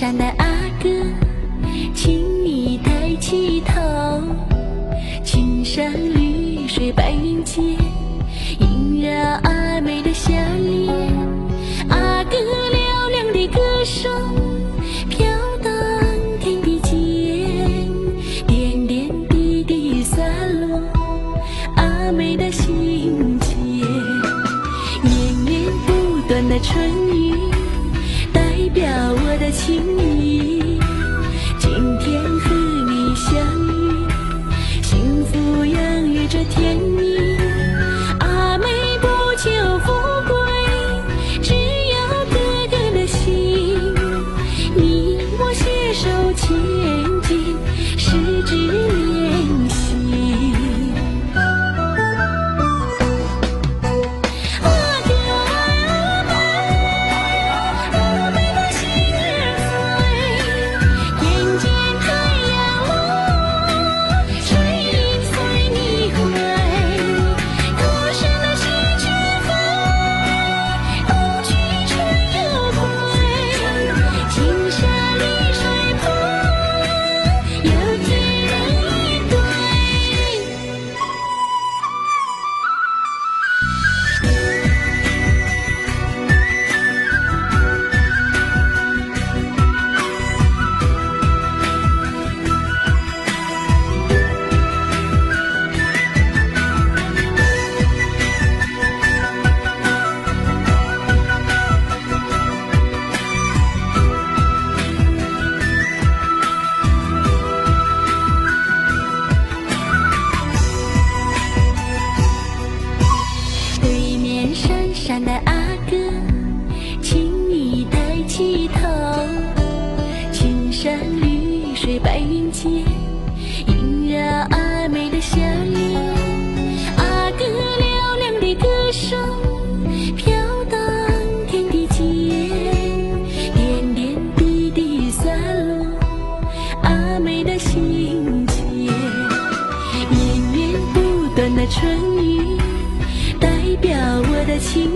山的阿哥，请你抬起头，青山绿水白云间，萦绕阿妹的笑脸。阿哥嘹亮的歌声飘荡天地间，点点滴滴洒落阿妹的心间。绵绵不断的春雨代表我的情意，今天和你相遇，幸福洋溢着甜蜜。阿妹不求富贵，只要哥哥的心，你我携手前进，十指连心。阿哥爱阿妹，阿妹的心儿碎，眼见太阳落，水影随你回。歌声的喜鹊飞，冬去春又归。青山绿水旁，有情人一对。对面山上的阿哥，请你抬起头，青山绿水白云间，萦绕阿妹的笑脸。阿哥嘹亮的歌声飘荡天地间，点点滴滴洒落阿妹的心间。绵绵不断的春雨代表我的情